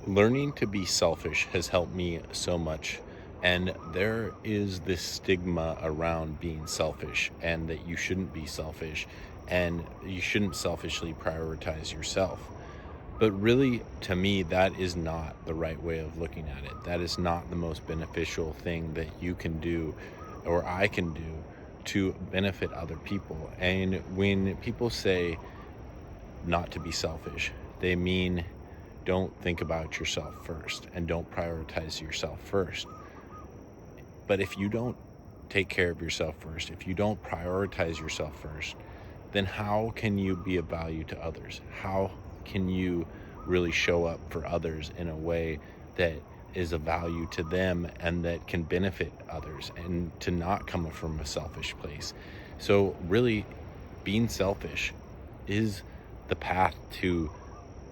Learning to be selfish has helped me so much. And there is this stigma around being selfish and that you shouldn't be selfish and you shouldn't selfishly prioritize yourself. But really, to me, that is not the right way of looking at it. That is not the most beneficial thing that you can do or I can do to benefit other people. And when people say not to be selfish, they mean don't think about yourself first and don't prioritize yourself first. But if you don't take care of yourself first, if you don't prioritize yourself first, then how can you be of value to others? How can you really show up for others in a way that is of value to them and that can benefit others and to not come from a selfish place? So, really, being selfish is the path to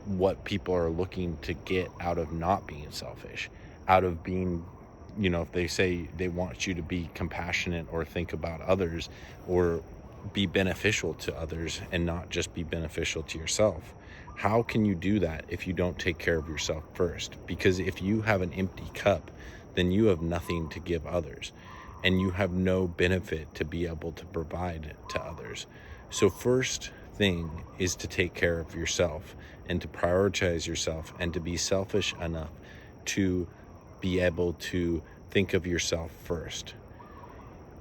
what people are looking to get out of not being selfish, out of being, if they say they want you to be compassionate or think about others or be beneficial to others and not just be beneficial to yourself. How can you do that if you don't take care of yourself first? Because if you have an empty cup, then you have nothing to give others and you have no benefit to be able to provide to others. So, first thing is to take care of yourself and to prioritize yourself and to be selfish enough to be able to think of yourself first.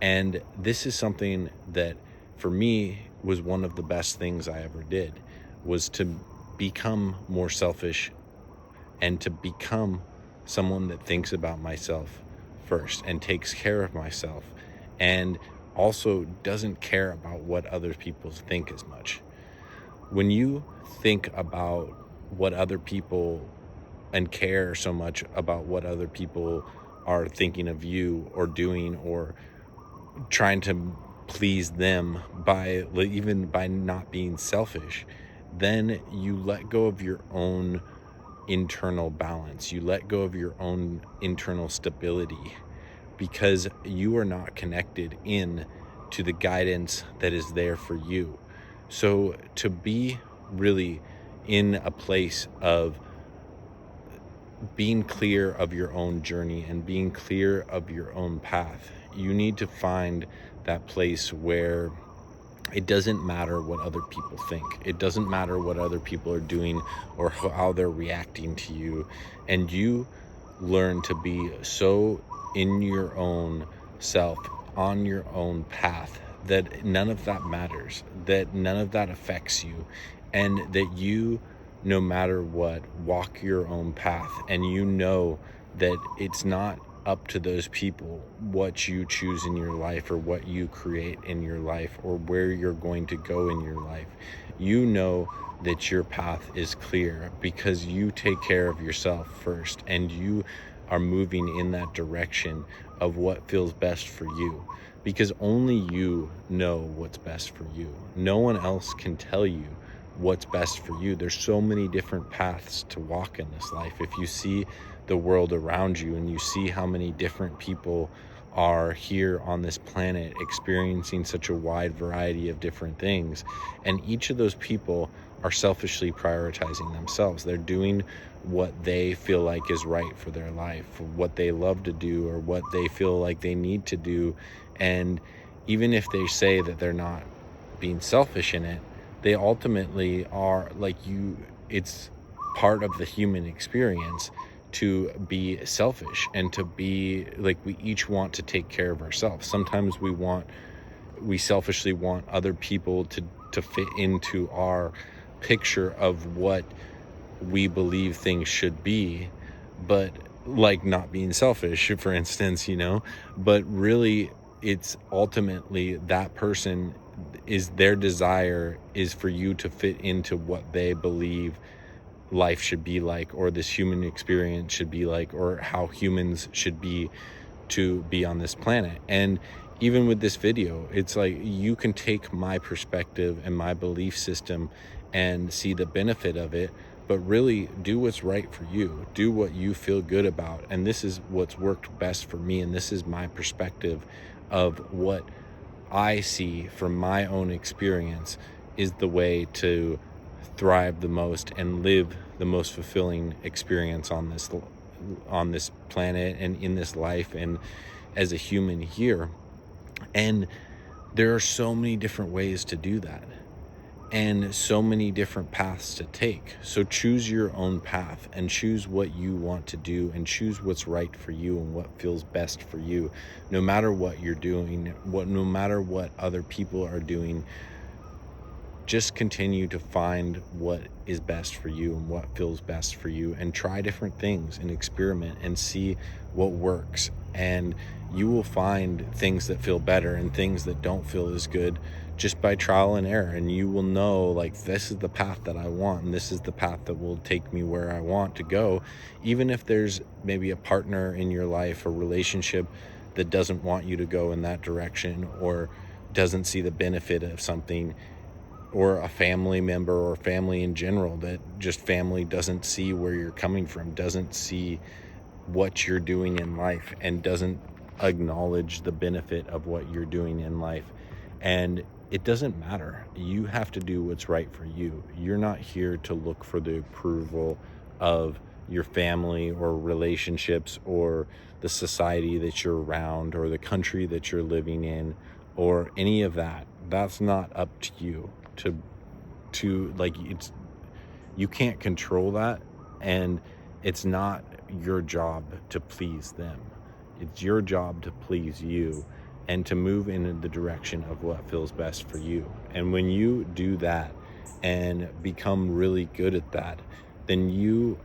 And this is something that for me was one of the best things I ever did, was to become more selfish and to become someone that thinks about myself first and takes care of myself and also doesn't care about what other people think as much. When you think about what other people and care so much about what other people are thinking of you or doing or trying to please them even by not being selfish, then you let go of your own internal balance. You let go of your own internal stability because you are not connected in to the guidance that is there for you. So to be really in a place of being clear of your own journey and being clear of your own path, you need to find that place where it doesn't matter what other people think. It doesn't matter what other people are doing or how they're reacting to you. And you learn to be so in your own self, on your own path, that none of that matters, that none of that affects you, and that you, no matter what, walk your own path. And you know that it's not up to those people what you choose in your life or what you create in your life or where you're going to go in your life. You know that your path is clear because you take care of yourself first and you are moving in that direction of what feels best for you, because only you know what's best for you. No one else can tell you what's best for you. There's so many different paths to walk in this life. If you see the world around you and you see how many different people are here on this planet experiencing such a wide variety of different things, and each of those people are selfishly prioritizing themselves. They're doing what they feel like is right for their life, what they love to do, or what they feel like they need to do. And even if they say that they're not being selfish in it, they ultimately are. It's part of the human experience to be selfish and to be like, we each want to take care of ourselves. Sometimes we selfishly want other people to fit into our picture of what we believe things should be, but like not being selfish, for instance, but really it's ultimately that person is their desire is for you to fit into what they believe life should be like, or this human experience should be like, or how humans should be to be on this planet. And even with this video, it's like you can take my perspective and my belief system and see the benefit of it, but really do what's right for you. Do what you feel good about. And this is what's worked best for me. And this is my perspective of what I see from my own experience is the way to thrive the most and live the most fulfilling experience on this planet and in this life and as a human here. And there are so many different ways to do that and so many different paths to take. So choose your own path and choose what you want to do and choose what's right for you and what feels best for you. No matter what you're doing, no matter what other people are doing, just continue to find what is best for you and what feels best for you, and try different things and experiment and see what works. And you will find things that feel better and things that don't feel as good just by trial and error. And you will know, like, this is the path that I want and this is the path that will take me where I want to go. Even if there's maybe a partner in your life, a relationship that doesn't want you to go in that direction or doesn't see the benefit of something, or a family member or family in general that just family doesn't see where you're coming from, doesn't see what you're doing in life, and doesn't acknowledge the benefit of what you're doing in life. And it doesn't matter. You have to do what's right for you. You're not here to look for the approval of your family or relationships or the society that you're around or the country that you're living in or any of that. That's not up to you to like, it's, you can't control that, and it's not your job to please them. It's your job to please you and to move in the direction of what feels best for you. And when you do that and become really good at that, then you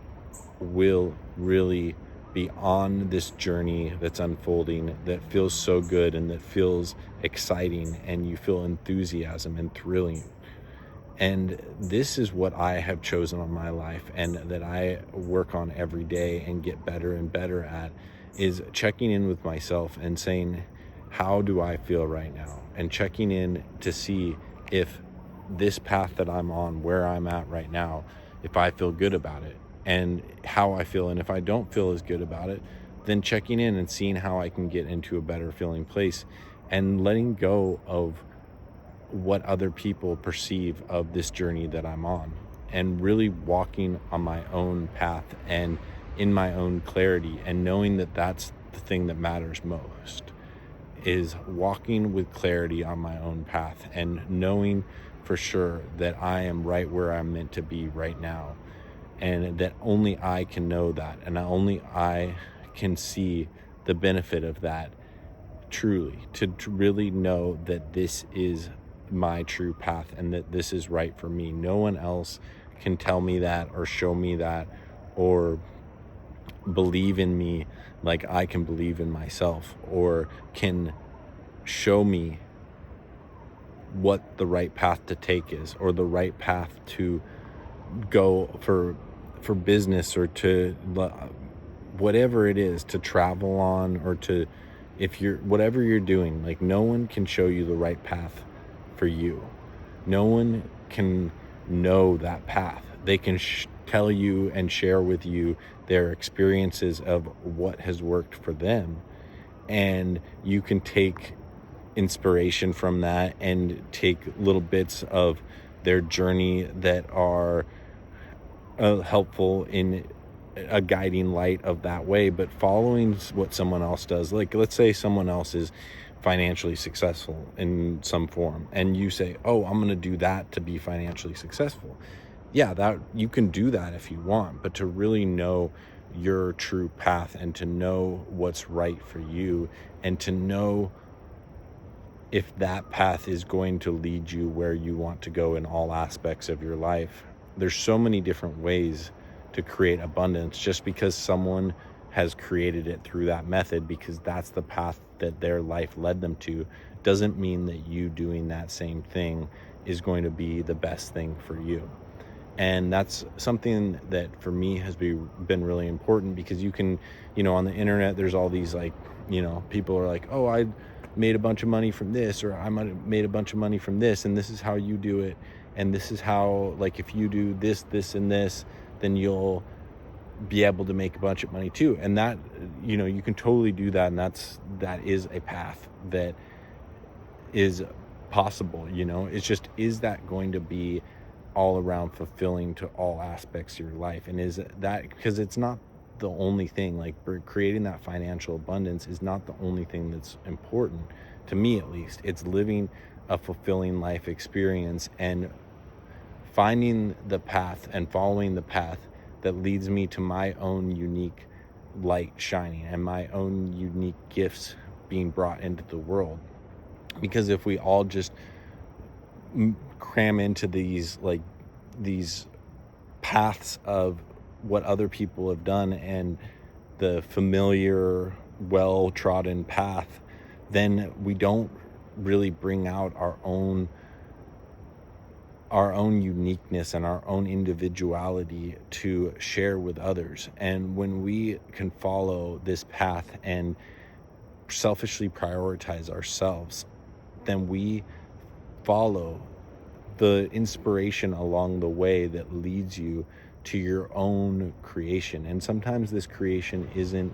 will really be on this journey that's unfolding, that feels so good and that feels exciting, and you feel enthusiasm and thrilling. And this is what I have chosen on my life, and that I work on every day and get better and better at, is checking in with myself and saying, how do I feel right now? And checking in to see if this path that I'm on, where I'm at right now, if I feel good about it and how I feel. And if I don't feel as good about it, then checking in and seeing how I can get into a better feeling place and letting go of what other people perceive of this journey that I'm on, and really walking on my own path and in my own clarity, and knowing that that's the thing that matters most, is walking with clarity on my own path and knowing for sure that I am right where I'm meant to be right now, and that only I can know that, and only I can see the benefit of that truly, to really know that this is my true path and that this is right for me. No one else can tell me that or show me that or believe in me like I can believe in myself, or can show me what the right path to take is, or the right path to go for business, or to whatever it is, to travel on, or to, if you're, whatever you're doing, like, no one can show you the right path for you. No one can know that path. They can tell you and share with you their experiences of what has worked for them, and you can take inspiration from that and take little bits of their journey that are helpful in a guiding light of that way. But following what someone else does, like, let's say someone else is financially successful in some form, and you say, oh, I'm going to do that to be financially successful. Yeah, that you can do that if you want, but to really know your true path and to know what's right for you, and to know if that path is going to lead you where you want to go in all aspects of your life. There's so many different ways to create abundance. Just because someone has created it through that method, because that's the path that their life led them to, doesn't mean that you doing that same thing is going to be the best thing for you. And that's something that for me has been really important, because you can, on the internet, there's all these, like, people are like, oh, I made a bunch of money from this, or I might have made a bunch of money from this, and this is how you do it, and this is how, like, if you do this, this, and this, then you'll be able to make a bunch of money too. And that, you can totally do that, and that is a path that is possible. It's just, is that going to be all around fulfilling to all aspects of your life. And is that because it's not the only thing, like creating that financial abundance is not the only thing that's important, to me at least. It's living a fulfilling life experience and finding the path and following the path that leads me to my own unique light shining and my own unique gifts being brought into the world. Because if we all just cram into these paths of what other people have done and the familiar well-trodden path, then we don't really bring out our own uniqueness and our own individuality to share with others. And when we can follow this path and selfishly prioritize ourselves, then we follow the inspiration along the way that leads you to your own creation. And sometimes this creation isn't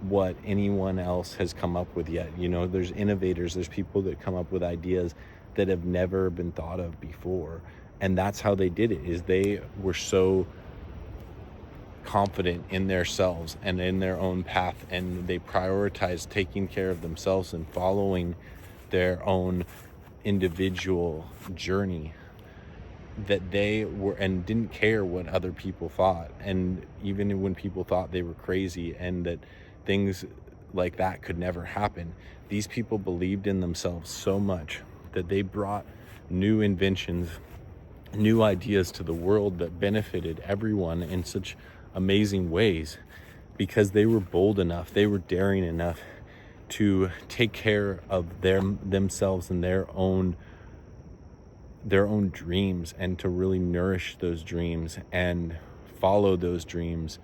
what anyone else has come up with yet. You know, there's innovators, there's people that come up with ideas that have never been thought of before. And that's how they did it, is they were so confident in themselves and in their own path, and they prioritized taking care of themselves and following their own individual journey, that they were, and didn't care what other people thought. And even when people thought they were crazy and that things like that could never happen, these people believed in themselves so much that they brought new inventions, new ideas to the world that benefited everyone in such amazing ways, because they were bold enough, they were daring enough to take care of themselves and their own dreams, and to really nourish those dreams and follow those dreams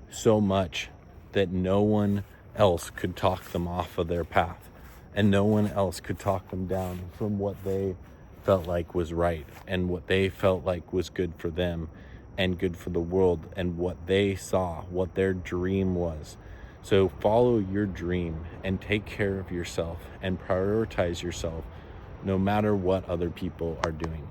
so much that no one else could talk them off of their path, and no one else could talk them down from what they felt like was right and what they felt like was good for them and good for the world and what they saw, what their dream was. So follow your dream and take care of yourself and prioritize yourself no matter what other people are doing.